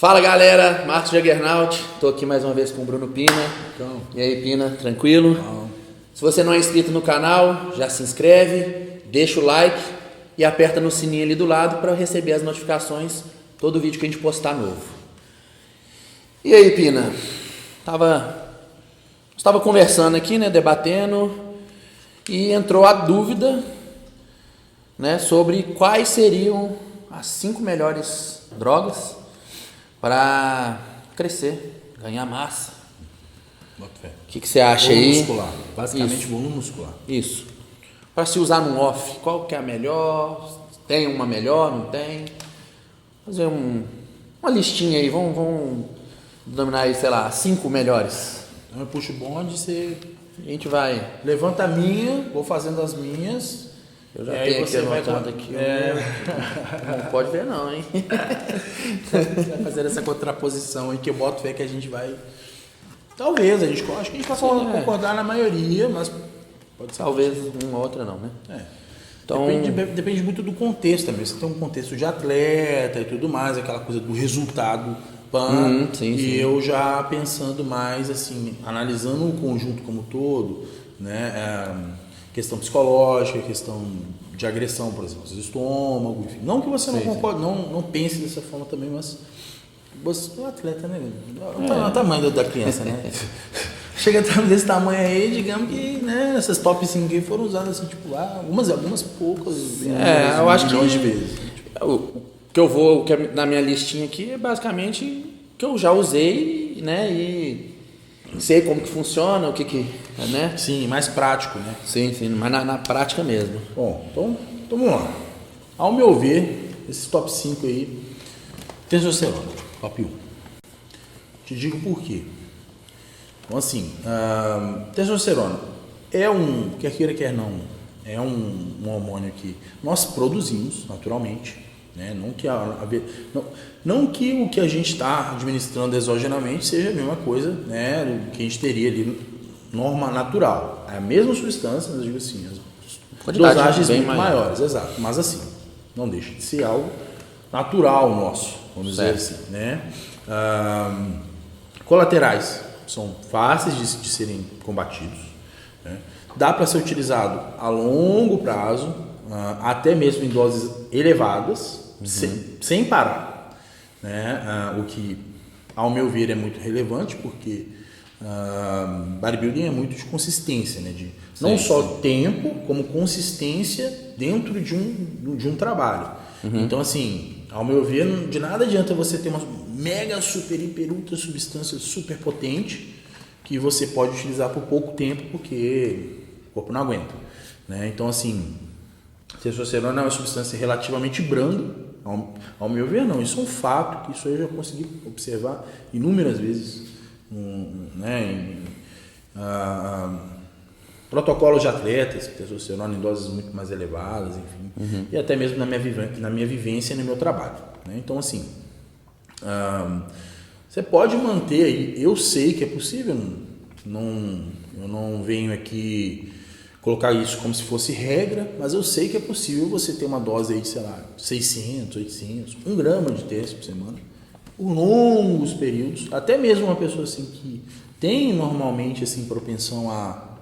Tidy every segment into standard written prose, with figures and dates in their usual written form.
Fala galera, Marcos Jaggernaut, tô aqui mais uma vez com o Bruno Pina. Então, E aí Pina, tranquilo? bom. Se você não é inscrito no canal, já se inscreve, deixa o like e aperta no sininho ali do lado para receber as notificações todo vídeo que a gente postar novo. E aí Pina, estava conversando aqui, né, debatendo, e entrou a dúvida, né, sobre quais seriam as 5 melhores drogas para crescer, ganhar massa. Bota fé. O que você acha Volume aí? muscular, basicamente Isso. volume muscular. Isso. Para se usar num off, qual que é a melhor? Tem uma melhor, não tem? Fazer uma listinha aí, vamos dominar aí, sei lá, 5 melhores. Então eu puxo o bonde, você A gente vai. levanta a minha, vou fazendo as minhas. Eu já e aí tenho aqui você vai anotado aqui. Não pode ver não, hein? Você vai fazer essa contraposição aí que eu boto fé que a gente vai. Talvez, acho que a gente vai concordar na maioria, mas pode ser. Talvez uma outra não, né? É. Então, Depende muito do contexto também. Você tem um contexto de atleta e tudo mais, aquela coisa do resultado. sim, e sim. eu já pensando mais assim, analisando o conjunto como um todo, né? Questão psicológica, questão de agressão, por exemplo, do estômago, enfim. Não que você não concorde, não pense dessa forma também, mas você é um atleta, né? Olha o tamanho da criança, né? Chega desse tamanho aí, digamos que, né, essas top 5 aí foram usadas assim, tipo, algumas poucas, eu acho milhões que de vezes. o que é na minha listinha aqui é basicamente que eu já usei, né, e sei como que funciona, o que né? Sim, mais prático, né? Sim, mas na prática mesmo. Bom, então vamos lá. Ao meu ver, esses top 5 aí, testosterona, top 1. Te digo por quê. Então, assim, testosterona é quer queira, quer não, é um hormônio que nós produzimos naturalmente, né? Não que o que a gente está administrando exogenamente seja a mesma coisa, né, do que a gente teria ali norma natural. É a mesma substância, mas eu digo assim, as dosagens bem maiores, exato. Mas assim, não deixa de ser algo natural nosso, vamos dizer assim, né? Colaterais são fáceis de serem combatidos, né? Dá para ser utilizado a longo prazo, até mesmo em doses elevadas, sem parar, né? O que, ao meu ver, é muito relevante, porque bodybuilding é muito de consistência, né? Não só tempo, como consistência dentro de um trabalho. Então, assim, ao meu ver, de nada adianta você ter uma mega, super, hiper, ultra substância super potente que você pode utilizar por pouco tempo porque o corpo não aguenta, né? Então, assim, testosterona é uma substância relativamente branda, ao meu ver, não. Isso é um fato, que isso aí eu já consegui observar inúmeras vezes, né, protocolos de atletas, testosterona em doses muito mais elevadas, enfim, e até mesmo na minha vivência e no meu trabalho, né? Então, assim, você pode manter aí, eu sei que é possível, eu não venho aqui colocar isso como se fosse regra, mas eu sei que é possível você ter uma dose aí de, sei lá, 600, 800, 1 grama de TS por semana, por longos períodos, até mesmo uma pessoa assim que tem normalmente assim propensão a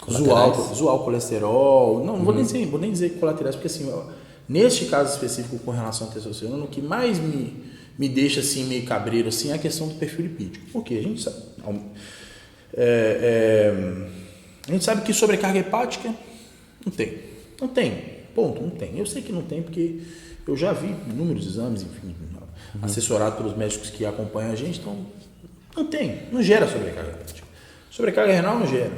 zoar o colesterol, não vou nem dizer colaterais, porque assim, neste caso específico com relação à testosterona, o que mais me deixa assim meio cabreiro assim é a questão do perfil lipídico, porque a gente sabe, a gente sabe que sobrecarga hepática não tem, ponto, não tem. Eu sei que não tem porque eu já vi inúmeros exames, enfim, assessorado pelos médicos que acompanham a gente, então não gera sobrecarga hepática. Sobrecarga renal não gera.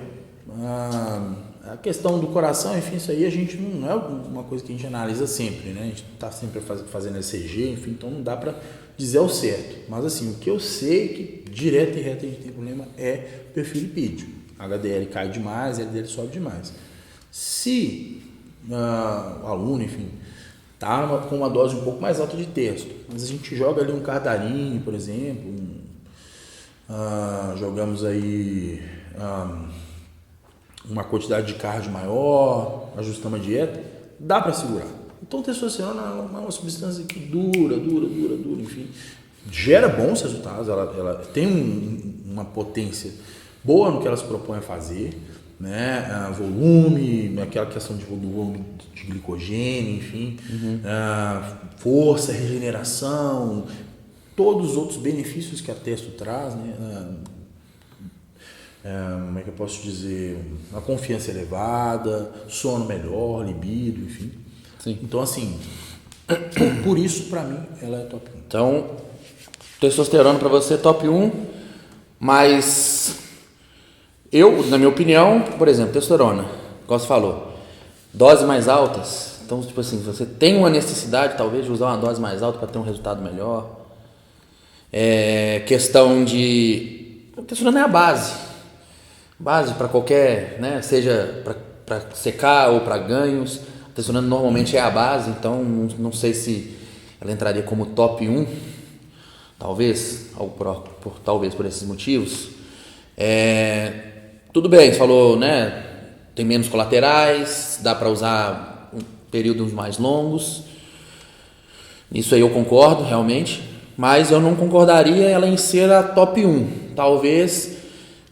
A questão do coração, enfim, isso aí a gente não é uma coisa que a gente analisa sempre, né? A gente está sempre fazendo ECG, enfim, então não dá para dizer ao certo. Mas assim, o que eu sei que direto e reto a gente tem problema é perfil lipídico. HDL cai demais, LDL sobe demais. Se o aluno, enfim, está com uma dose um pouco mais alta de testo, mas a gente joga ali um cardarinho, por exemplo, jogamos aí uma quantidade de cardio maior, ajustamos a dieta, dá para segurar. Então, testosterona é uma substância que dura, enfim. gera bons resultados, ela tem uma potência boa no que ela se propõe a fazer, né? Volume, aquela questão de volume de glicogênio, enfim, força, regeneração, todos os outros benefícios que a testo traz, né? Como é que eu posso dizer? Uma confiança elevada, sono melhor, libido, enfim. Sim. Então, assim, por isso, para mim, ela é top 1. Então, testosterona para você top 1, mas eu, na minha opinião, por exemplo, testosterona, como você falou, doses mais altas. Então, tipo assim, você tem uma necessidade, talvez, de usar uma dose mais alta para ter um resultado melhor. Questão de... A testosterona é a base para qualquer, né, seja para secar ou para ganhos. A testosterona normalmente é a base, então não sei se ela entraria como top 1, talvez por esses motivos. Tudo bem, você falou, né, tem menos colaterais, dá para usar períodos mais longos, isso aí eu concordo realmente, mas eu não concordaria ela em ser a top 1, talvez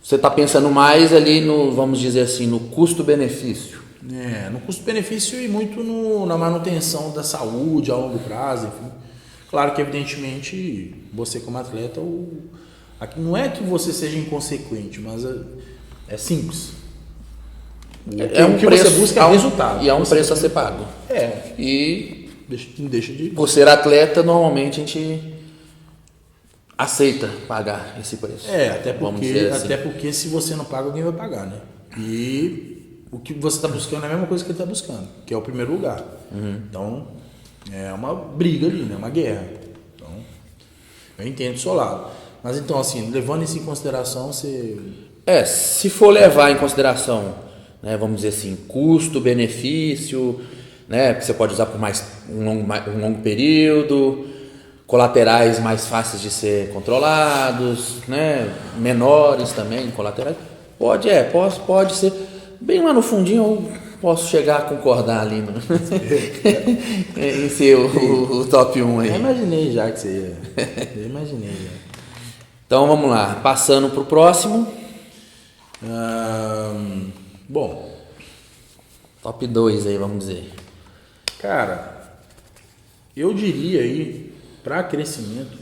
você está pensando mais ali no, vamos dizer assim, no custo-benefício. No custo-benefício e muito na manutenção da saúde a longo prazo, enfim. Claro que, evidentemente, você como atleta, não é que você seja inconsequente, mas é simples. Um que preço, você busca é resultado. E é um preço a ser pago. E não deixa de... Por ser atleta, normalmente a gente aceita pagar esse preço. Até porque se você não paga, alguém vai pagar, né? E o que você está buscando é a mesma coisa que ele está buscando, que é o primeiro lugar. Então, é uma briga ali, né? Uma guerra. Então, eu entendo do seu lado. Mas então, assim, levando isso em consideração, você... Se for levar em consideração, né, vamos dizer assim, custo-benefício, né, que você pode usar por um longo período, colaterais mais fáceis de ser controlados, né, menores também, colaterais, pode ser, bem lá no fundinho eu posso chegar a concordar ali em ser o top 1 aí. Eu imaginei já que você ia. Eu imaginei já. Então vamos lá, passando para o próximo. Bom, top 2 aí, vamos dizer. Cara, eu diria aí, para crescimento,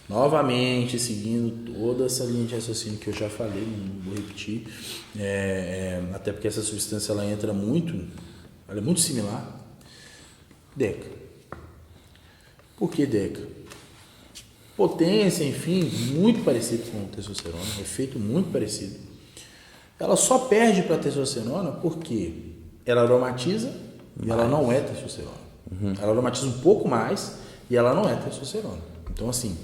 novamente, seguindo toda essa linha de raciocínio que eu já falei, não vou repetir, até porque essa substância ela é muito similar. Deca. Por que Deca? Potência, enfim, muito parecido com testosterona, efeito muito parecido. Ela só perde para testosterona porque ela aromatiza e ela não é testosterona. Ela aromatiza um pouco mais e ela não é testosterona. Então, assim,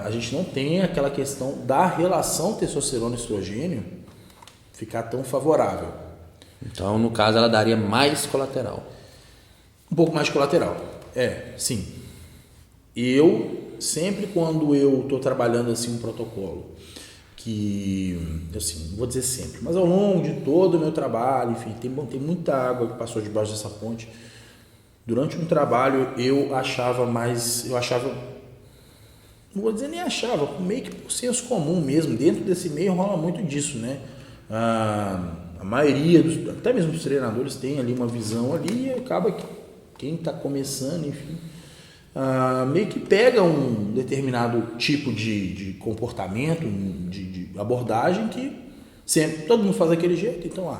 a gente não tem aquela questão da relação testosterona-estrogênio ficar tão favorável. Então, no caso, ela daria mais colateral. Um pouco mais de colateral. Sim. Eu, sempre quando eu estou trabalhando assim um protocolo, que, assim, não vou dizer sempre, mas ao longo de todo o meu trabalho, enfim, tem muita água que passou debaixo dessa ponte. Durante um trabalho eu achava, não vou dizer nem achava, meio que por senso comum mesmo, dentro desse meio rola muito disso, né? A maioria, até mesmo dos treinadores tem ali uma visão ali e acaba que quem está começando, enfim, meio que pega um determinado tipo de comportamento, de abordagem que sempre todo mundo faz daquele jeito, então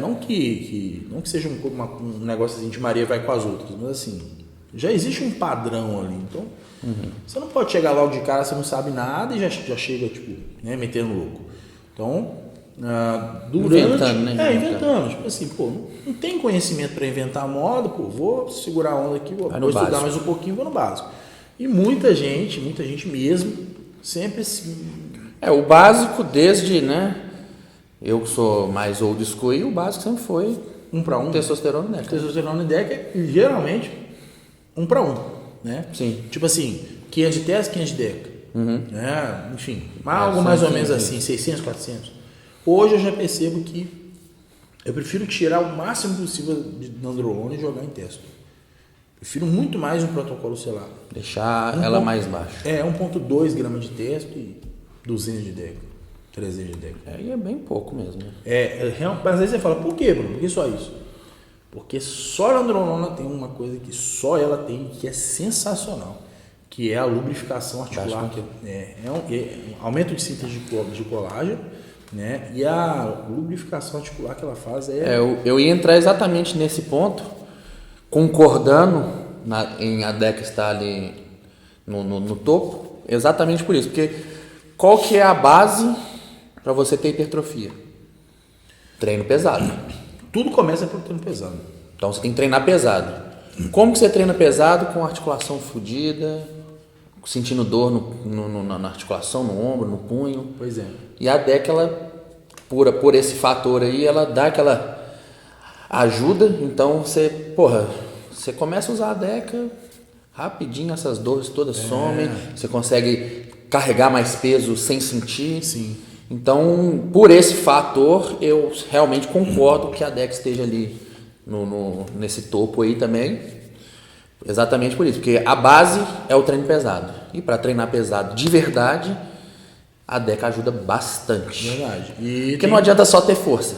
não que seja um negócio assim de Maria vai com as outras, mas assim, já existe um padrão ali, então você não pode chegar logo de cara, você não sabe nada e já chega, tipo, né, metendo louco. Então, inventando, né? Inventando. Tipo assim, não tem conhecimento para inventar moda, vou segurar a onda aqui, vou estudar básico. mais um pouquinho, vou no básico. E muita gente mesmo, sempre assim... O básico desde, né, eu que sou mais old school, e o básico sempre foi 1 para 1. Testosterona e Deca. Testosterona e Deca, geralmente 1 para 1, né? Sim. Tipo assim, 500 de testa, 500 de Deca. Enfim, algo mais ou menos assim, 600, 400. Hoje eu já percebo que eu prefiro tirar o máximo possível de nandrolona e jogar em testo. Prefiro muito mais um protocolo selado. Deixar ela mais baixa. 1,2 gramas de texto e 200 de deca, 300 de deca. Aí é bem pouco mesmo. Né? Mas às vezes você fala, por quê, Bruno? Por que só isso? Porque só a androlona tem uma coisa que só ela tem, que é sensacional, que é a lubrificação articular. Que aumento de síntese de colágeno, né? E a lubrificação articular que ela faz eu ia entrar exatamente nesse ponto, concordando em a DECA estar ali no topo, exatamente por isso. Porque qual que é a base para você ter hipertrofia? Treino pesado. Tudo começa pelo treino pesado. Então você tem que treinar pesado. Como que você treina pesado? Com articulação fodida, sentindo dor na articulação, no ombro, no punho. Pois é. E a DECA, ela, por esse fator aí, ela dá aquela ajuda. Então você começa a usar a DECA, rapidinho essas dores todas somem. Você consegue carregar mais peso sem sentir. Sim. Então, por esse fator, eu realmente concordo que a DECA esteja ali nesse topo aí também. Exatamente por isso, porque a base é o treino pesado. E para treinar pesado de verdade, a DECA ajuda bastante. Verdade. Porque não adianta só ter força.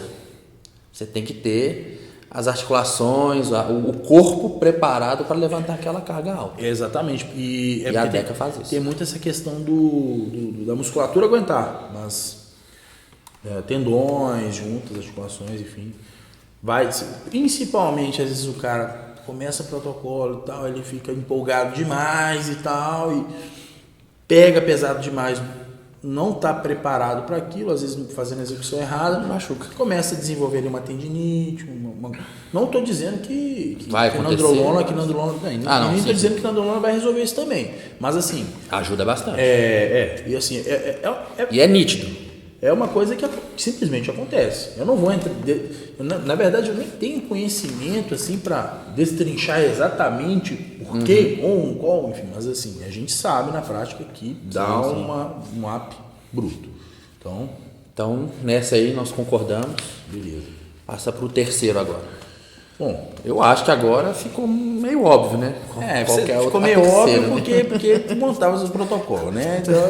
Você tem que ter as articulações, o corpo preparado para levantar aquela carga alta. Exatamente. E a DECA faz isso. Tem muito essa questão da musculatura aguentar, mas tendões, juntas, articulações, enfim. Principalmente, às vezes o cara começa protocolo e tal, ele fica empolgado demais e tal, e pega pesado demais, não está preparado para aquilo, às vezes fazendo a execução errada, machuca. Começa a desenvolver ali uma tendinite, não estou dizendo que nandrolona, não estou dizendo que nandrolona vai resolver isso também, mas assim... Ajuda bastante. E assim... E é nítido. É uma coisa que simplesmente acontece. Eu não vou entrar... Na verdade, eu nem tenho conhecimento assim para destrinchar exatamente por quê, qual, enfim. Mas assim, a gente sabe na prática que dá um up bruto. Então, nessa aí nós concordamos. Beleza. Passa para o terceiro agora. Bom, eu acho que agora ficou meio óbvio, né? Ficou meio óbvio porque tu montava os protocolos, né? Então,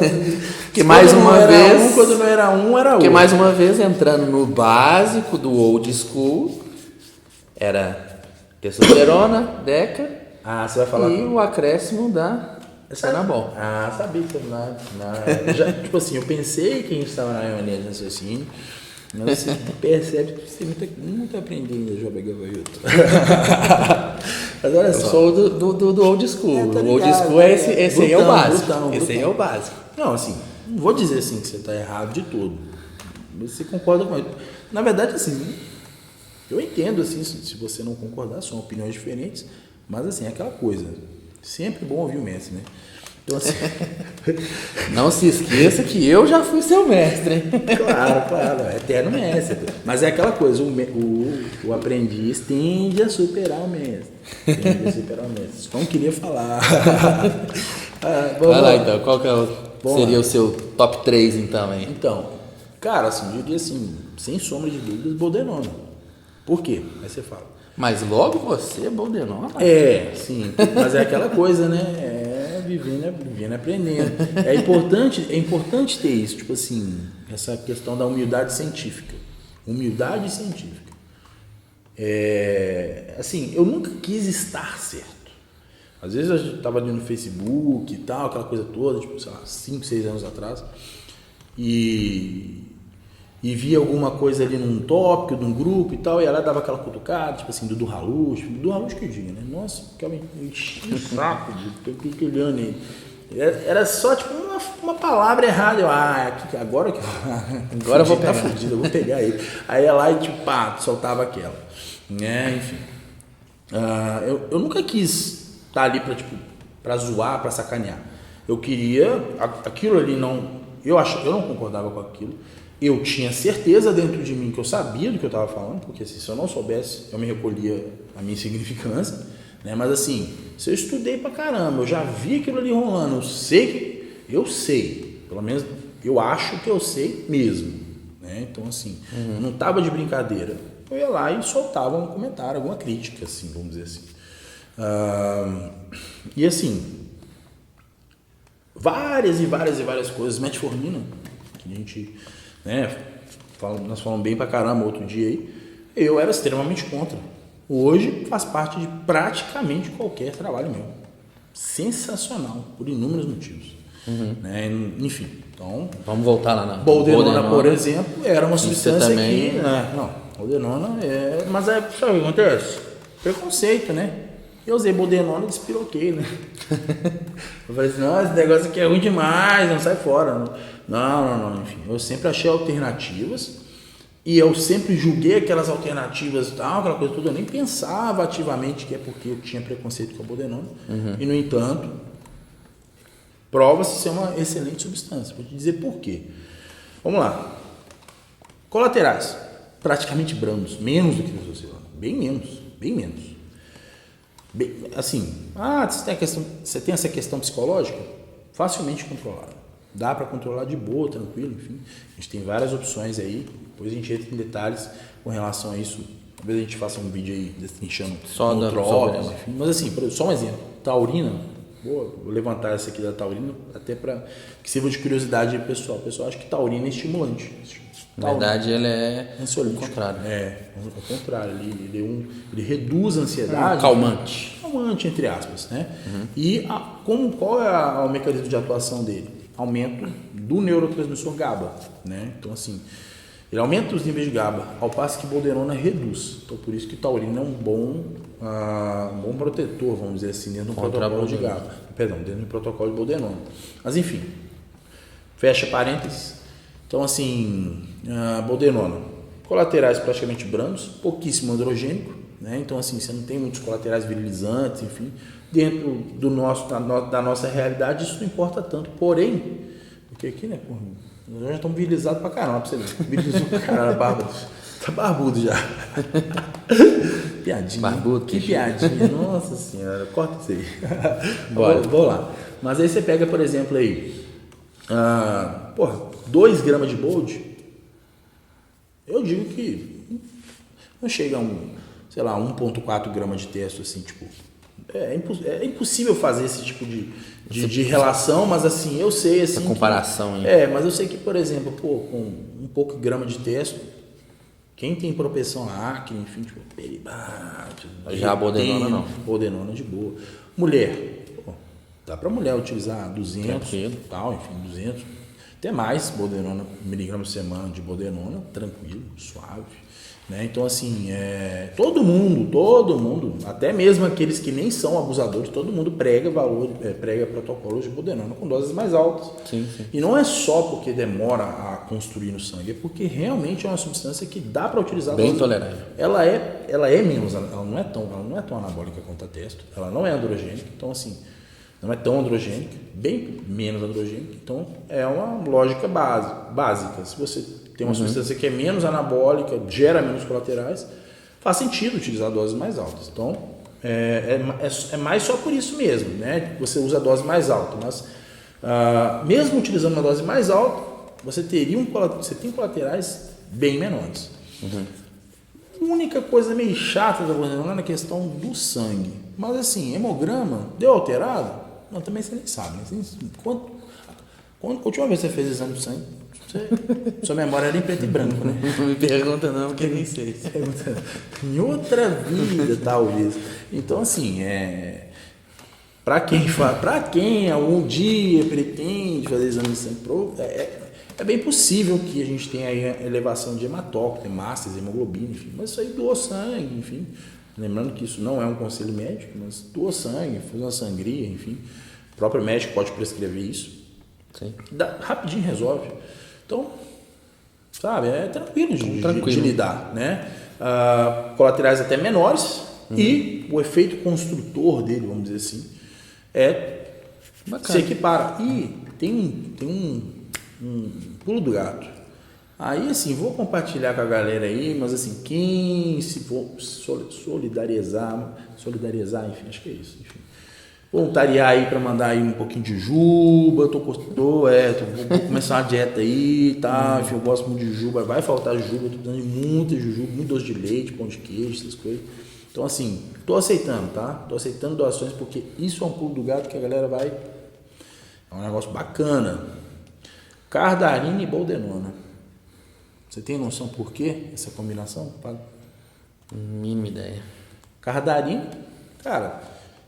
que mais uma vez, quando não era um, era outro. Que mais uma vez, entrando no básico do old school, era testosterona, DECA, você vai falar e o acréscimo da Cenabol. Sabia que tipo assim, eu pensei que a gente estava na mesma linha de raciocínio. Mas você percebe que você tem muito a aprender ainda, Jovem Gaviota. Mas olha só. Eu sou do old school. O old school é esse aí é o básico. Esse aí é o básico. Não, assim, não vou dizer assim que você está errado de tudo. Você concorda com ele. Na verdade, assim, eu entendo assim, se você não concordar, são opiniões diferentes, mas assim, é aquela coisa. Sempre bom ouvir o mestre, né? Então, assim... Não se esqueça que eu já fui seu mestre, hein? Claro, é eterno mestre. Mas é aquela coisa, o aprendiz tende a superar o mestre. Só não queria falar. Vai lá então, qual que seria o seu top 3 então, hein? Então, cara, assim, eu diria assim, sem sombra de dúvidas, Boldenona. Por quê? Aí você fala. Mas logo você, Boldenona? Sim, mas é aquela coisa, né? Vivendo aprendendo. É importante ter isso, tipo assim, essa questão da humildade científica. Assim, eu nunca quis estar certo. Às vezes eu estava ali no Facebook e tal, aquela coisa toda, tipo, sei lá, 5, 6 anos atrás, e via alguma coisa ali num tópico, num grupo e tal, e ela dava aquela cutucada, tipo assim, do Halush que eu diga, né? Nossa, ficava enchendo o saco de olhando ele. Era só tipo uma palavra errada. Agora eu vou pegar. Eu vou pegar ele. Aí ia lá e tipo, soltava aquela. Né? Enfim. Eu nunca quis estar ali pra zoar, pra sacanear. Eu queria, aquilo ali eu não concordava com aquilo. Eu tinha certeza dentro de mim que eu sabia do que eu estava falando, porque se eu não soubesse, eu me recolhia a minha insignificância, né? Mas assim, se eu estudei pra caramba, eu já vi aquilo ali rolando, eu sei, pelo menos eu acho que eu sei mesmo, né? Então assim, eu não tava de brincadeira, eu ia lá e soltava um comentário, alguma crítica, assim, vamos dizer assim. E assim, várias coisas. Metformina, que a gente, né, nós falamos bem pra caramba outro dia aí, eu era extremamente contra. Hoje faz parte de praticamente qualquer trabalho meu. Sensacional, por inúmeros motivos. Né? Enfim, então... Vamos voltar lá na Boldenona, por exemplo, era uma substância também... que... Não, Boldenona é... Mas sabe o que acontece? Preconceito, né? Eu usei Boldenona e despiroquei, né? Eu falei assim, não, esse negócio aqui é ruim demais, não sai fora. Não, enfim. Eu sempre achei alternativas e eu sempre julguei aquelas alternativas e tal, aquela coisa toda. Eu nem pensava ativamente que é porque eu tinha preconceito com a Boldenona. E, no entanto, prova-se ser uma excelente substância. Vou te dizer por quê. Vamos lá. Colaterais. Praticamente brandos. Menos do que você fala. Bem menos. Assim, você tem essa questão psicológica facilmente controlada. Dá para controlar de boa, tranquilo, enfim. A gente tem várias opções aí. Depois a gente entra em detalhes com relação a isso. Talvez a gente faça um vídeo aí destrinchando drogas, enfim. Mas assim, só um exemplo. Taurina, vou levantar essa aqui da taurina até para que sirva de curiosidade aí, pessoal. O pessoal acha que taurina é estimulante. Na verdade, ele é ansiolítico. O contrário. Ao contrário. Ele reduz a ansiedade. Calmante. Calmante, entre aspas, né? E qual é o mecanismo de atuação dele? Aumento do neurotransmissor GABA, né? Então, assim, ele aumenta os níveis de GABA, ao passo que Boldenona reduz. Então, por isso que taurina é um bom protetor, vamos dizer assim, dentro do protocolo de GABA. Dentro do protocolo de Boldenona. Mas, enfim, fecha parênteses. Então, assim, Boldenona, colaterais praticamente brandos, pouquíssimo androgênico, né? Então, assim, você não tem muitos colaterais virilizantes, enfim. Dentro da nossa realidade, isso não importa tanto. Porém, porque aqui, né, porra, nós já estamos virilizados pra caramba, pra você ver. Virilizou pra caramba, barbudo. Tá barbudo já. Piadinha. Barbudo, que piadinha. Nossa senhora, corta isso aí. Vou lá. Mas aí você pega, por exemplo, aí, 2 gramas de Bold, eu digo que não chega a 1,4 gramas de testo, assim, tipo, é impossível fazer esse tipo de relação, mas assim, eu sei, assim... Essa comparação aí. Mas eu sei que, por exemplo, com um pouco grama de testo, quem tem propensão a acne, enfim, tipo, peribate... Já a Boldenona não. Boldenona de boa. Mulher, dá pra mulher utilizar 200 e tal, enfim, 200... Até mais, Boldenona, miligramas por semana de Boldenona, tranquilo, suave, né? Então, assim, todo mundo, até mesmo aqueles que nem são abusadores, todo mundo prega protocolos de Boldenona com doses mais altas. Sim. E não é só porque demora a construir no sangue, é porque realmente é uma substância que dá para utilizar. Bem tolerável. Ela é menos, ela não é tão anabólica quanto a testo, ela não é androgênica, então, assim, não é tão androgênica, bem menos androgênica, então é uma lógica básica. Se você tem uma substância que é menos anabólica, gera menos colaterais, faz sentido utilizar doses mais altas. Então, é mais só por isso mesmo, né? Você usa a dose mais alta, mas mesmo utilizando uma dose mais alta, você tem colaterais bem menores. A única coisa meio chata da Boldenona é na questão do sangue. Mas assim, hemograma, deu alterado? Não, também você nem sabe, né? Quando a última vez que você fez exame de sangue, sua memória era em preto e branco, né? Não me pergunta não, porque nem sei. Em outra vida, talvez. Então, assim, para quem algum dia pretende fazer exame de sangue, é bem possível que a gente tenha aí a elevação de hematócrito, hemácias, hemoglobina, enfim. Mas isso aí doou sangue, enfim. Lembrando que isso não é um conselho médico, mas doa sangue, faz uma sangria, enfim. O próprio médico pode prescrever isso. Sim. Rapidinho resolve. Então, sabe, é tranquilo de lidar, né? Colaterais até menores e o efeito construtor dele, vamos dizer assim, se equipara. E tem um pulo do gato. Aí, assim, vou compartilhar com a galera aí, mas assim, quem se for solidarizar, enfim, acho que é isso, enfim. Voluntariar aí para mandar aí um pouquinho de juba, vou começar uma dieta aí, tá? Enfim, eu gosto muito de juba, vai faltar juba, tô precisando de muita jujuba, muito doce de leite, pão de queijo, essas coisas. Então, assim, tô aceitando, tá? Tô aceitando doações porque isso é um pulo do gato que a galera vai... É um negócio bacana. Cardarine e Boldenona. Você tem noção por quê essa combinação? Mínima ideia. Cardarine, cara,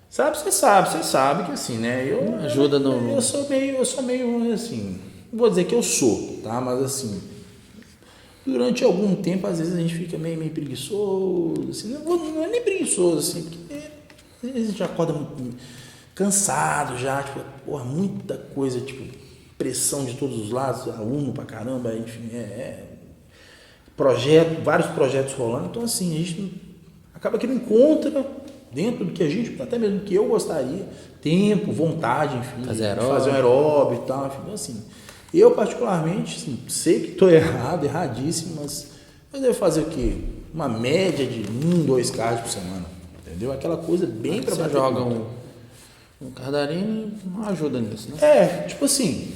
você sabe que assim, né? Ajuda no... Eu sou meio assim, não vou dizer que eu sou, tá? Mas assim, durante algum tempo, às vezes a gente fica meio preguiçoso, assim, não é nem preguiçoso, assim, porque às vezes a gente acorda muito cansado já, tipo, porra, muita coisa, tipo, pressão de todos os lados, aluno pra caramba, enfim, vários projetos rolando, então assim, a gente acaba que não encontra dentro do que a gente, até mesmo do que eu gostaria, tempo, vontade, enfim, fazer um aeróbio e tal, enfim, então, assim, eu particularmente, assim, sei que estou erradíssimo, mas eu devo fazer o quê? Uma média de 2 cards por semana, entendeu? Aquela coisa bem para você joga um Cardarine, não ajuda nisso, né? Tipo assim,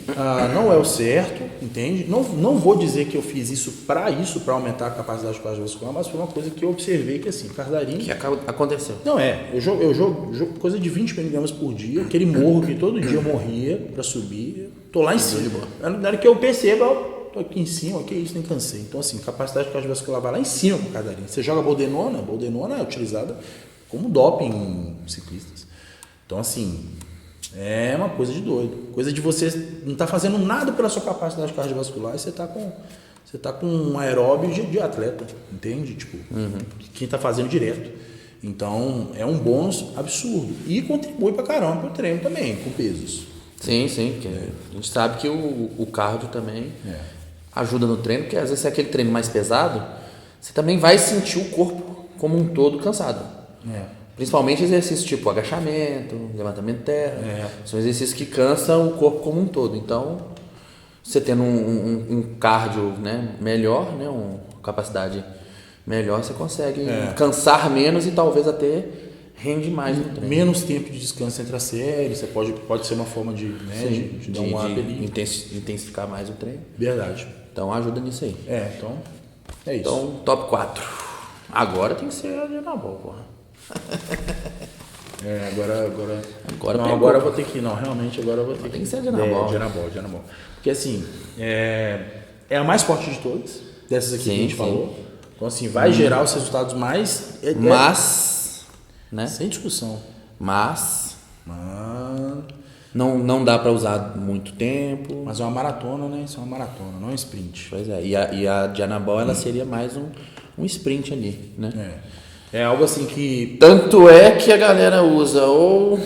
não é o certo, entende? Não vou dizer que eu fiz isso para aumentar a capacidade cardiovascular, mas foi uma coisa que eu observei que assim, Cardarine... Que aconteceu. Não eu jogo coisa de 20 miligramas por dia, aquele morro que todo dia eu morria para subir, tô lá em cima. Na hora que eu percebo, eu tô aqui em cima, que isso, nem cansei. Então assim, capacidade cardiovascular vai lá em cima com o Cardarine. Você joga Boldenona é utilizada como doping em ciclistas. Então, assim, é uma coisa de doido. Coisa de você não estar fazendo nada pela sua capacidade cardiovascular e você está com um aeróbio de atleta, entende? Tipo, quem está fazendo direto. Então, é um bônus absurdo. E contribui pra caramba pro treino também, com pesos. Sim, porque a gente sabe que o cardio também ajuda no treino, porque às vezes se é aquele treino mais pesado, você também vai sentir o corpo como um todo cansado. Principalmente exercícios tipo agachamento, levantamento de terra. São exercícios que cansam o corpo como um todo. Então, você tendo um cardio, né, melhor, né, uma capacidade melhor, você consegue cansar menos e talvez até rende mais no treino. Menos tempo de descanso entre as séries, você pode ser uma forma de dar um up ali. Intensificar mais o treino. Verdade. Então, ajuda nisso aí. Então, é isso. Então, top 4. Agora tem que ser a Dianabol, porra. Agora eu vou ter que... Não, realmente agora eu vou ter que... Tem que ser a Dianabol. Dianabol. Porque assim, é a mais forte de todas, dessas aqui que a gente falou. Então assim, vai gerar os resultados mais... Mas, né? Sem discussão. Mas não dá pra usar muito tempo. Mas é uma maratona, né? Isso é uma maratona, não é um sprint. Pois é, e a Dianabol, ela seria mais um sprint ali, né? É algo assim que... Tanto é que a galera usa ou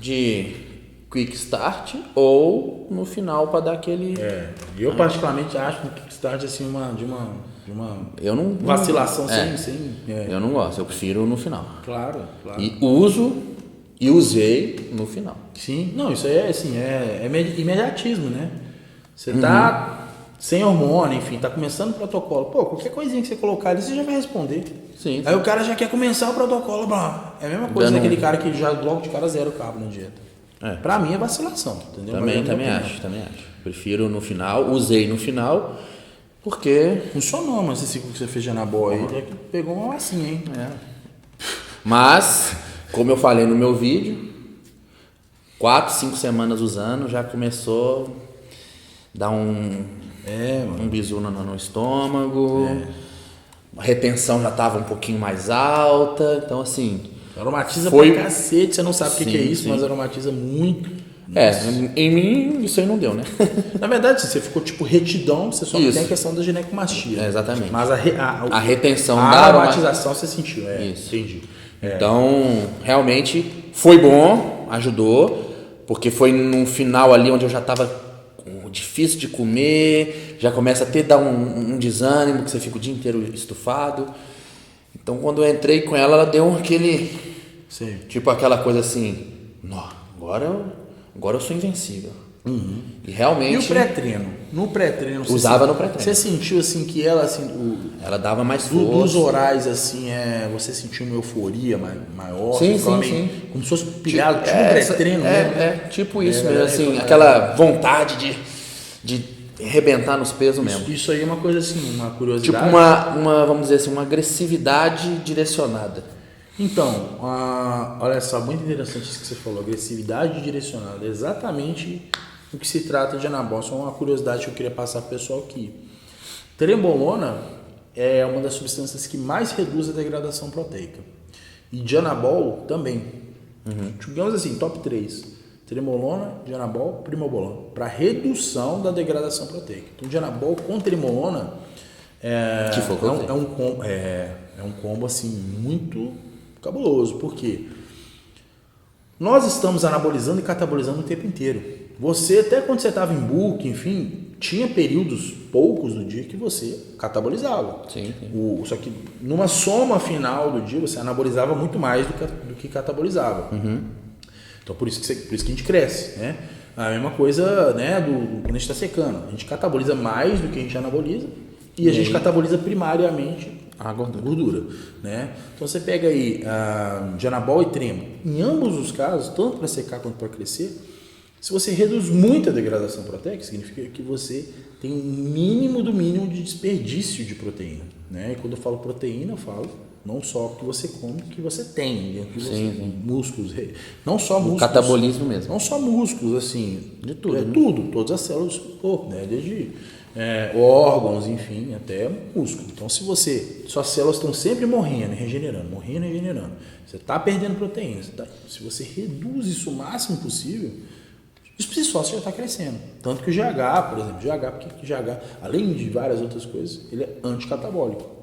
de quick start ou no final para dar aquele... Eu particularmente acho no quick start assim de uma eu não, vacilação sem... Eu não gosto, eu prefiro no final. Claro. E usei no final. Sim, não, isso aí é assim, é imediatismo, né? Você tá sem hormônio, enfim, tá começando o protocolo. Pô, qualquer coisinha que você colocar ali, você já vai responder. Sim. Aí o cara já quer começar o protocolo, é a mesma coisa daquele cara que já logo de cara zero o cabo na dieta. Pra mim é vacilação, entendeu? Também acho. Prefiro no final, usei no final, porque... Funcionou, mas esse ciclo que você fez de Anabol aí, pegou uma massinha, hein? Mas, como eu falei no meu vídeo, 4, 5 semanas usando, já começou a dar um bizu no estômago, a retenção já estava um pouquinho mais alta, então assim... Aromatiza pra cacete, você não sabe o que é isso, mas aromatiza muito. Em mim isso aí não deu, né? Na verdade, você ficou tipo retidão, você só não tem a questão da ginecomastia. Exatamente. Mas a retenção da aromatização você sentiu, Isso. Entendi. Então, realmente foi bom, ajudou, porque foi no final ali onde eu já estava difícil de comer, já começa a dar um desânimo, que você fica o dia inteiro estufado. Então, quando eu entrei com ela deu aquele... Sim. Tipo aquela coisa assim, agora eu sou invencível. E realmente... E o pré-treino? No pré-treino... Usava no pré-treino. Você sentiu assim que ela... Assim, ela dava mais força. Dos orais, assim, você sentiu uma euforia maior? Sim. Como se fosse pilhado, tipo um pré-treino mesmo. Tipo isso mesmo, assim, aquela vontade de arrebentar nos pesos mesmo. Isso aí é uma coisa assim, uma curiosidade. Tipo vamos dizer assim, uma agressividade direcionada. Então, olha só, muito interessante isso que você falou, agressividade direcionada, exatamente o que se trata de anabol. Só uma curiosidade que eu queria passar para o pessoal aqui. Trembolona é uma das substâncias que mais reduz a degradação proteica. E dianabol também. Digamos assim, top 3. Trembolona, dianabol, primobolona. Para redução da degradação proteica. Então, dianabol com trembolona é um combo assim, muito cabuloso. Por quê? Nós estamos anabolizando e catabolizando o tempo inteiro. Você, até quando você estava em bulk, enfim, tinha períodos poucos do dia que você catabolizava. Sim. Só que numa soma final do dia, você anabolizava muito mais do que catabolizava. Então, por isso que a gente cresce, né? A mesma coisa, né, quando a gente está secando. A gente cataboliza mais do que a gente anaboliza e a gente cataboliza primariamente a gordura, né? Então, você pega aí dianabol e tremo. Em ambos os casos, tanto para secar quanto para crescer, se você reduz muito a degradação proteica, significa que você tem um mínimo do mínimo de desperdício de proteína, né? E quando eu falo proteína, eu falo não só o que você come, o que você tem dentro de você. Músculos, não só músculos. O catabolismo mesmo. Não só músculos, assim. De tudo. Tudo, todas as células do corpo, né? Desde órgãos, enfim, até músculo. Então, se suas células estão sempre morrendo e regenerando, você está perdendo proteína. Se você reduz isso o máximo possível, isso por si só você já está crescendo. Tanto que o GH, por exemplo, porque o GH, além de várias outras coisas, ele é anticatabólico.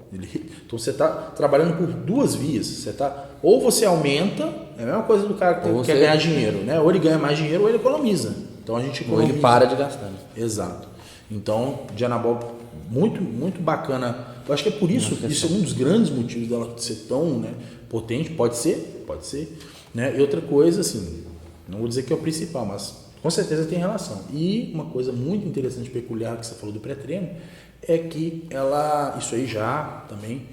Então você está trabalhando por duas vias. Ou você aumenta, é a mesma coisa do cara que quer ganhar dinheiro, né? Ou ele ganha mais dinheiro ou ele economiza. Então a gente economiza. Ou ele para de gastar. Exato. Então, dianabol, muito, muito bacana. Eu acho que é por isso, isso é um dos grandes motivos dela ser tão, né, potente. Pode ser, né? E outra coisa, assim, não vou dizer que é o principal, mas com certeza tem relação. E uma coisa muito interessante, peculiar, que você falou do pré-treino, é que isso aí já também,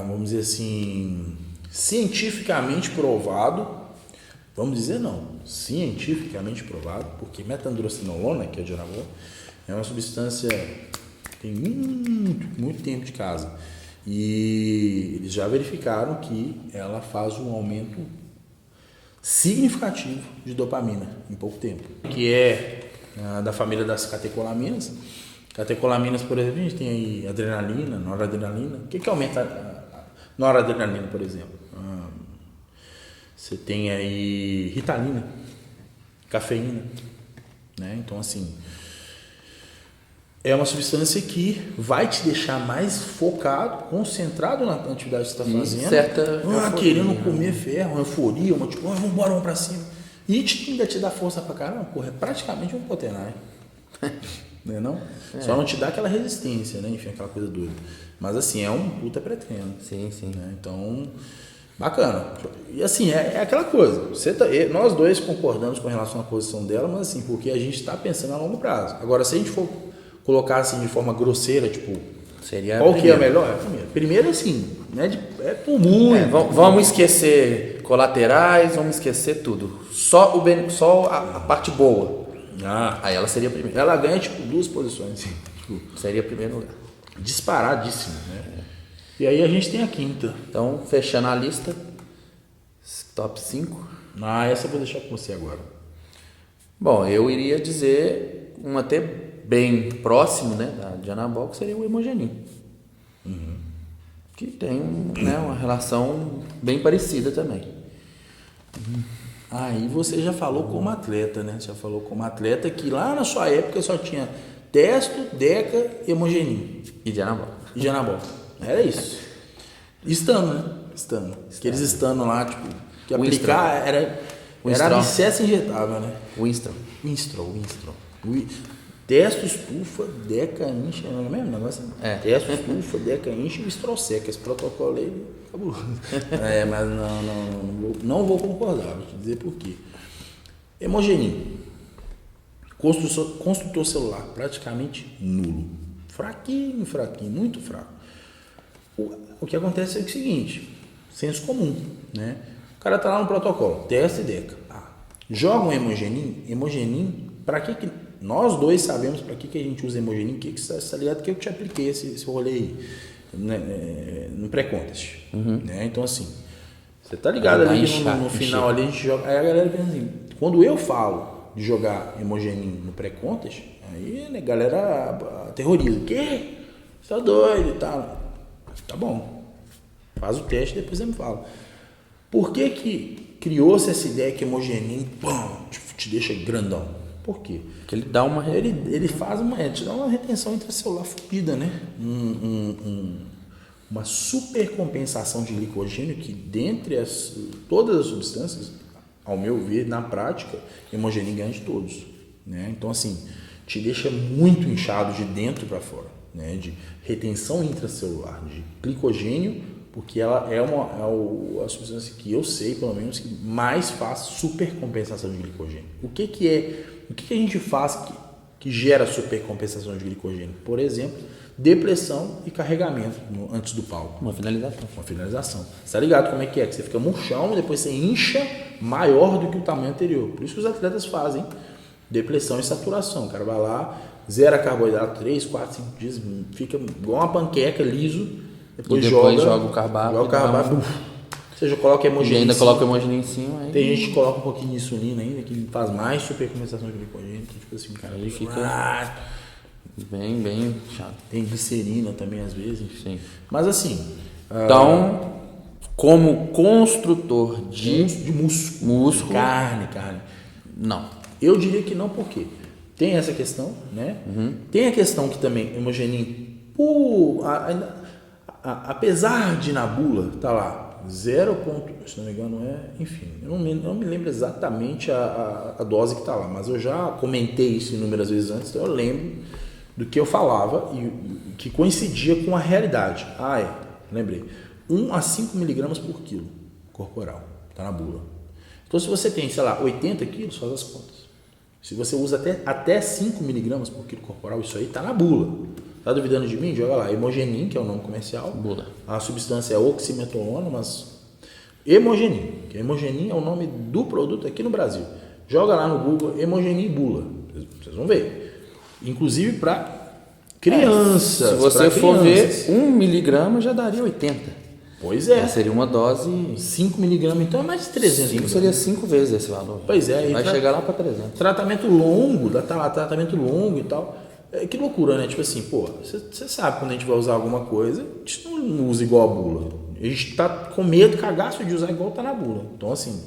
vamos dizer assim, cientificamente provado, cientificamente provado, porque metandrostinolona, que é dianabol, é uma substância que tem muito tempo de casa. E eles já verificaram que ela faz um aumento significativo de dopamina em pouco tempo, que é da família das catecolaminas. Catecolaminas, por exemplo, a gente tem aí adrenalina, noradrenalina. O que aumenta a noradrenalina, por exemplo? Você tem aí ritalina, cafeína, né? Então, assim, é uma substância que vai te deixar mais focado, concentrado na atividade que você está fazendo. Querendo comer ferro, uma euforia, vamos pra cima. E ainda te dá força pra caramba. Porra, é praticamente um potenar. Não? Só não te dá aquela resistência, né? Enfim, aquela coisa doida. Mas assim, é um puta pré-treino. Sim. Né? Então, bacana. E assim, é aquela coisa. Nós dois concordamos com relação à posição dela, mas assim, porque a gente está pensando a longo prazo. Agora, se a gente for colocar assim de forma grosseira, tipo, qual que é a melhor? É a primeira. Primeiro, assim, né? É por muito. Vamos esquecer colaterais, vamos esquecer tudo. Só a parte boa. Aí ela seria a primeira. Ela ganha, tipo, 2 posições. Assim, seria primeiro lugar. Disparadíssimo, né? E aí a gente tem a quinta. Então, fechando a lista, top 5. Essa eu vou deixar com você agora. Bom, eu iria dizer um até bem próximo, né, da dianabol, que seria o hemogenin. Que tem uma relação bem parecida também. Aí você já falou como atleta, né? Já falou como atleta que lá na sua época só tinha testo, deca, hemogenin. E dianabol. Era isso. Estando, né? Estando. Aqueles estando lá, tipo, que aplicar era abscesso injetável, né? Winstrol. Testo, estufa, deca, incha, não é o mesmo negócio? Testo, estufa, deca, incha e Winstrol seca. Esse protocolo aí, acabou. Mas não vou concordar, vou te dizer por quê. Hemogenin. Construtor celular, praticamente nulo. Fraquinho, muito fraco. O que acontece é o seguinte, senso comum, né? O cara tá lá no protocolo, testa e deca. Joga um hemogenin, para que nós dois sabemos para que a gente usa hemogenin, que você está ligado que eu te apliquei esse rolê aí, né, no pré-contest. Né? Então, assim, Você tá ligado ali inchar, no final ali a gente joga. Aí a galera pensa assim, quando eu falo de jogar Hemogenin no pré-contest, aí né, a galera aterroriza. O quê? Você tá doido e tal. Tá bom. Faz o teste e depois você me fala. Por que criou-se essa ideia que Hemogenin te deixa grandão? Por quê? Porque ele dá uma... Ele faz te dá uma retenção intracelular fodida, né? Uma supercompensação de glicogênio que dentre todas as substâncias, ao meu ver, na prática, Hemogenin ganha de todos, né? Então assim, te deixa muito inchado de dentro para fora, né? De retenção intracelular, de glicogênio, porque ela é a substância que eu sei, pelo menos, que mais faz supercompensação de glicogênio. O que a gente faz que gera supercompensação de glicogênio? Por exemplo, depressão e carregamento antes do palco. Uma finalização. Uma finalização. Você tá ligado como é? Que você fica murchão e depois você incha maior do que o tamanho anterior. Por isso que os atletas fazem depressão e saturação. O cara vai lá, zera carboidrato 3, 4, 5 dias, fica igual uma panqueca, liso, depois joga o carboidrato. Joga o carboidrato. Você já coloca Hemogenin. E ainda coloca Hemogenin em cima. Aí... Tem gente que coloca um pouquinho de insulina ainda, que faz mais supercompensação de glicogênio. Então, tipo assim, cara, aí fica bem chato. Tem glicerina também, às vezes. Sim. Mas assim... Então, como construtor de músculo... Carne. Não. Eu diria que não, porque tem essa questão, né? Tem a questão que também Hemogenin, apesar de na bula, tá lá, 0, se não me engano enfim, eu não me lembro exatamente a dose que tá lá, mas eu já comentei isso inúmeras vezes antes, então eu lembro do que eu falava e que coincidia com a realidade. Lembrei, 1 a 5 miligramas por quilo corporal, tá na bula. Então se você tem, sei lá, 80 quilos, faz as contas. Se você usa até 5 miligramas por quilo corporal, isso aí tá na bula. Tá duvidando de mim? Joga lá, Hemogenin, que é o nome comercial. Bula. A substância é oximetolona, mas Hemogenin, que Hemogenin é o nome do produto aqui no Brasil. Joga lá no Google Hemogenin Bula, vocês vão ver. Inclusive para crianças. Se você for ver, 1 miligrama já daria 80. Pois é. Seria uma dose... 5 miligramas, então é mais de 300 miligramas. Seria 5 vezes esse valor. Pois é. Vai chegar lá para 300. Tratamento longo, tratamento longo e tal. Que loucura, né? Tipo assim, você sabe quando a gente vai usar alguma coisa, a gente não usa igual a bula. A gente tá com medo, cagaço de usar igual tá na bula. Então, assim,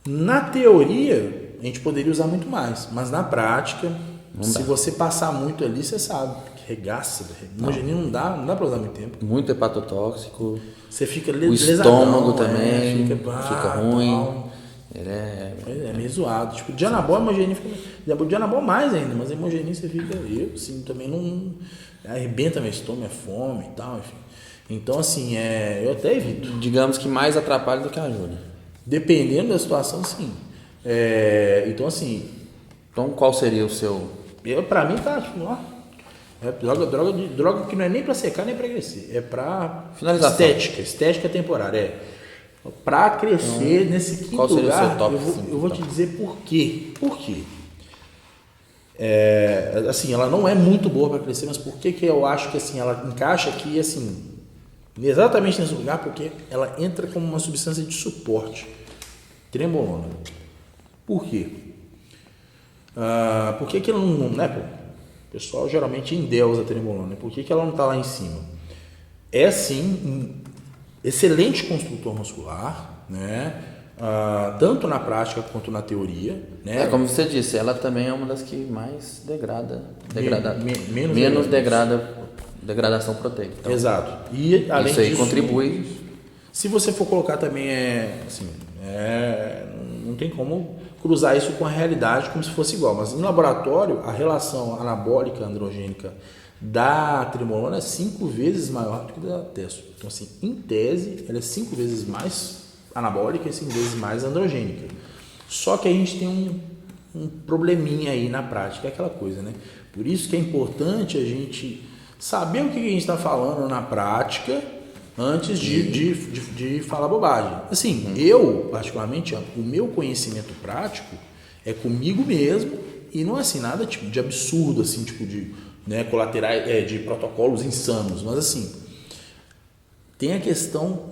na teoria, a gente poderia usar muito mais, mas na prática, se você passar muito ali, você sabe, que regaça. Hemogenin não dá para usar muito tempo. Muito hepatotóxico. Você fica o estômago também fica ruim. É meio zoado. Tipo, de Anabol, Hemogenin fica... De Anabol mais ainda, mas Hemogenin você fica... Eu, assim, também não... Arrebenta meu estômago, é fome e tal, enfim. Então, assim, eu até evito. Digamos que mais atrapalha do que ajuda. Dependendo da situação, sim. Então, assim... Então, qual seria o seu... Pra mim, tá, tipo, ó... droga que não é nem pra secar, nem pra crescer. É pra... Finalização. Estética temporária, Para crescer nesse quinto lugar, seu top eu vou te dizer por quê. Por quê? Assim, ela não é muito boa para crescer, mas por que eu acho que assim, ela encaixa aqui assim, exatamente nesse lugar? Porque ela entra como uma substância de suporte. Trembolona. Por quê? Por que ela não... Né, o pessoal geralmente endeusa a trembolona. Por que ela não está lá em cima? É sim... excelente construtor muscular, né? Tanto na prática quanto na teoria, né? Como você disse, ela também é uma das que mais menos degradação proteica. Então, exato. E além isso aí disso, contribui. Se você for colocar também não tem como cruzar isso com a realidade como se fosse igual, mas em laboratório a relação anabólica androgênica da trembolona é 5 vezes maior do que da testo. Então, assim, em tese, ela é 5 vezes mais anabólica e 5 vezes mais androgênica. Só que a gente tem um probleminha aí na prática, é aquela coisa, né? Por isso que é importante a gente saber o que a gente está falando na prática antes de falar bobagem. Assim, eu, particularmente, o meu conhecimento prático é comigo mesmo e não é assim, nada tipo de absurdo, assim, tipo de... Né, colaterais de protocolos insanos, mas assim tem a questão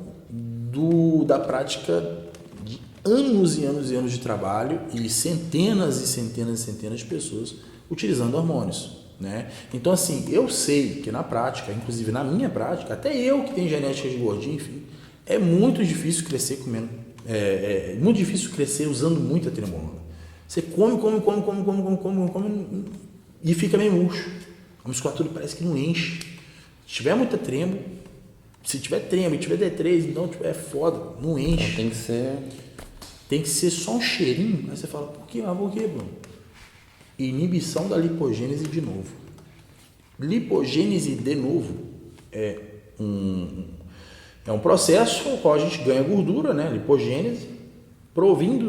da prática de anos e anos e anos de trabalho e centenas e centenas e centenas de pessoas utilizando hormônios, né? Então, assim, eu sei que na prática, inclusive na minha prática, até eu que tenho genética de gordinho, enfim, é muito difícil crescer comendo, muito difícil crescer usando muita trembolona. Você come e fica meio murcho. A musculatura parece que não enche. Se tiver muita tremo, se tiver tremo e tiver D3, então é foda, não enche. Então tem que ser só um cheirinho. Aí você fala, por quê? Mas por quê, Bruno? Inibição da lipogênese de novo. Lipogênese de novo é um processo no qual a gente ganha gordura, né? Lipogênese, provindo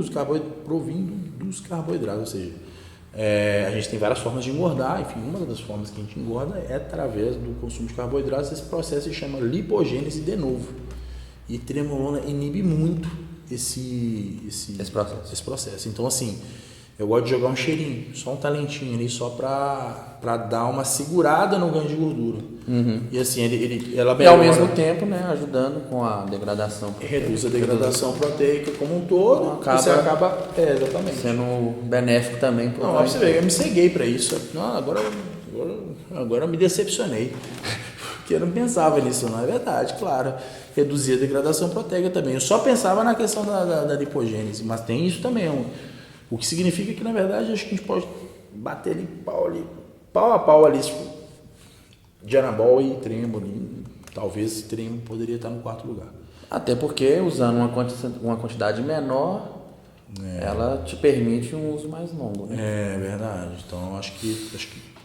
dos carboidratos, ou seja, a gente tem várias formas de engordar, enfim, uma das formas que a gente engorda é através do consumo de carboidratos. Esse processo se chama lipogênese de novo. E trembolona inibe muito esse processo. Então, assim, eu gosto de jogar um cheirinho, só um talentinho ali, só para dar uma segurada no ganho de gordura. E assim, ela e ao mesmo tempo, né, ajudando com a degradação. Reduz a degradação proteica como um todo, então, você acaba exatamente sendo benéfico também. Não, você vê, eu me ceguei para isso. Não, agora eu me decepcionei. Porque eu não pensava nisso, não é verdade, claro. Reduzir a degradação proteica também. Eu só pensava na questão da lipogênese, mas tem isso também. O que significa que, na verdade, acho que a gente pode bater pau a pau ali, tipo, de anabol e tremo ali. Talvez tremo poderia estar no quarto lugar. Até porque, usando uma quantidade menor, ela te permite um uso mais longo, né? É verdade. Então, acho que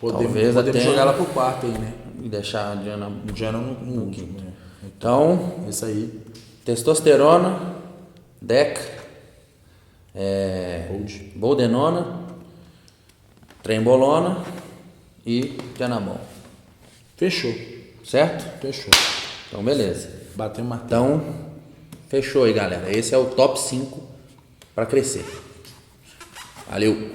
podemos até jogar ela pro quarto aí, né? E deixar a Diana no quinto. Né? Então, isso aí. Testosterona, DECA, boldenona, trembolona e dianabol. Fechou. Certo? Fechou. Então, beleza. Bateu o martelo. Então, fechou aí, galera. Esse é o top 5 para crescer. Valeu!